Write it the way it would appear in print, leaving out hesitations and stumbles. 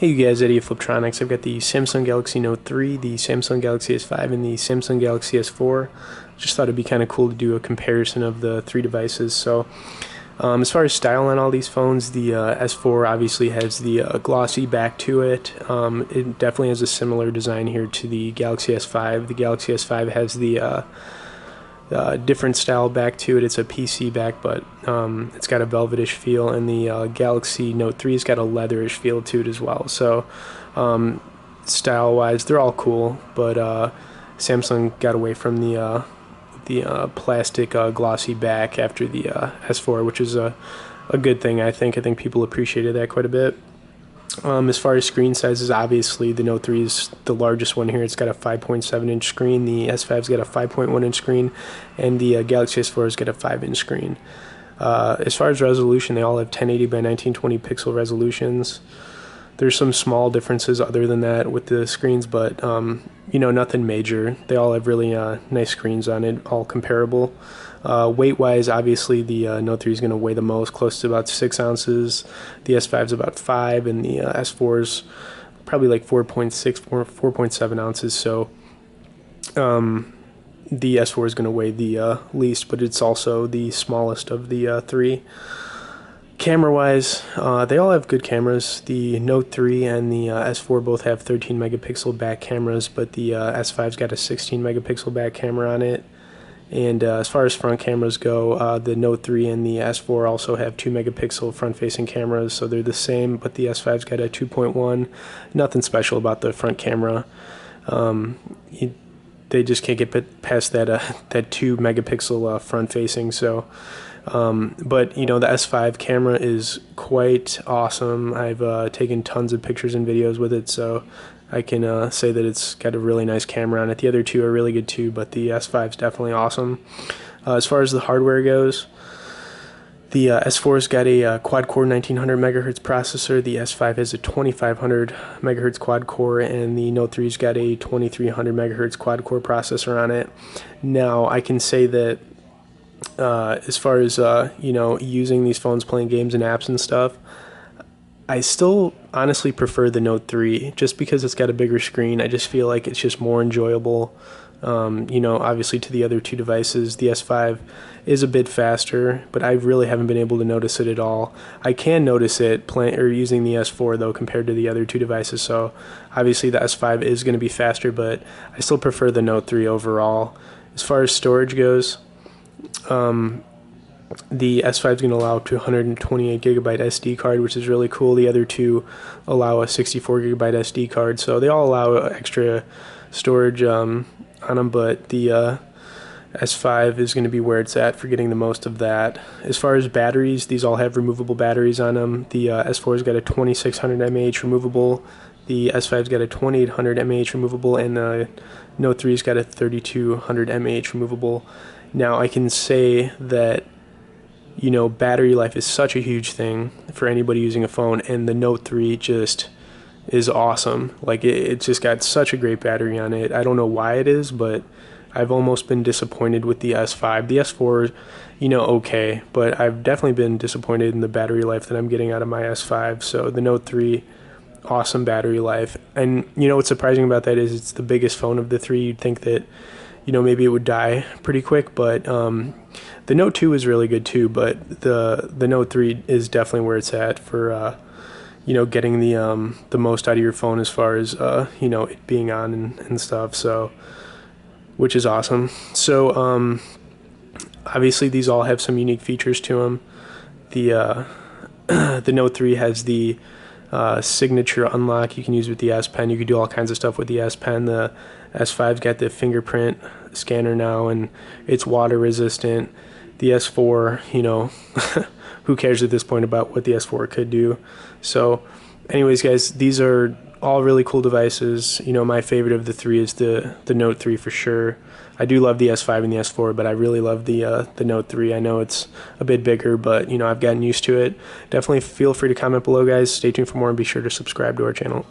Hey you guys, Eddie of Fliptronics. I've got the Samsung Galaxy Note 3, the Samsung Galaxy S5, and the Samsung Galaxy S4. Just thought it'd be kind of cool to do a comparison of the three devices. So, as far as style on all these phones, the S4 obviously has the glossy back to it. It definitely has a similar design here to the Galaxy S5. The Galaxy S5 has the different style back to it. It's a PC back, but it's got a velvetish feel, and the Galaxy Note 3 has got a leatherish feel to it as well. So style-wise, they're all cool, but Samsung got away from the plastic glossy back after the S4, which is a good thing. I think people appreciated that quite a bit. As far as screen sizes, obviously the Note 3 is the largest one here. It's got a 5.7-inch screen. The S5's got a 5.1-inch screen, and the Galaxy S4's got a 5-inch screen. As far as resolution, they all have 1080 by 1920 pixel resolutions. There's some small differences other than that with the screens, but nothing major. They all have really nice screens on it, all comparable. Weight-wise, obviously the Note 3 is going to weigh the most, close to about 6 ounces. The S5 is about 5, and the S4 is probably like 4.6, 4.7 ounces. So the S4 is going to weigh the least, but it's also the smallest of the three. Camera-wise, they all have good cameras. The Note 3 and the S4 both have 13 megapixel back cameras, but the S5's got a 16 megapixel back camera on it. And as far as front cameras go, the Note 3 and the S4 also have 2 megapixel front-facing cameras, so they're the same, but the S5's got a 2.1. Nothing special about the front camera. They just can't get past that 2 megapixel front-facing. So, but the S5 camera is quite awesome. I've taken tons of pictures and videos with it, so I can say that it's got a really nice camera on it. The other two are really good too, but the S5 is definitely awesome. As far as the hardware goes, the S4's got a quad-core 1900 megahertz processor. The S5 has a 2500 megahertz quad-core, and the Note 3's got a 2300 megahertz quad-core processor on it. Now, I can say that as far as using these phones, playing games and apps and stuff, I still honestly prefer the Note 3 just because it's got a bigger screen. I just feel like it's just more enjoyable. Obviously to the other two devices, the S5 is a bit faster, but I really haven't been able to notice it at all. I can notice it using the S4 though compared to the other two devices. So obviously the S5 is going to be faster, but I still prefer the Note 3 overall. As far as storage goes, the S5 is going to allow up to 128 gigabyte SD card, which is really cool. The other two allow a 64 gigabyte SD card, so they all allow extra storage on them, but the S5 is going to be where it's at for getting the most of that. As far as batteries, these all have removable batteries on them. The S4's got a 2600 mAh removable, the S5's got a 2800 mAh removable, and the Note 3's got a 3200 mAh removable. Now I can say that battery life is such a huge thing for anybody using a phone, and the Note 3 just is awesome. Like it's just got such a great battery on it. I don't know why it is, but I've almost been disappointed with the S5. The S4, okay, but I've definitely been disappointed in the battery life that I'm getting out of my S5. So the Note 3, awesome battery life. And what's surprising about that is it's the biggest phone of the three. You'd think that maybe it would die pretty quick, but the Note 2 is really good too, but the Note 3 is definitely where it's at for getting the most out of your phone as far as it being on and stuff. So, which is awesome. So obviously these all have some unique features to them. The the Note 3 has the signature unlock you can use with the S Pen. You can do all kinds of stuff with the S Pen. The S5's got the fingerprint scanner now, and it's water resistant. The S4, who cares at this point about what the S4 could do? So anyways, guys, these are all really cool devices. My favorite of the three is the Note 3 for sure. I do love the S5 and the S4, but I really love the Note 3. I know it's a bit bigger, but I've gotten used to it. Definitely feel free to comment below, guys. Stay tuned for more, and be sure to subscribe to our channel.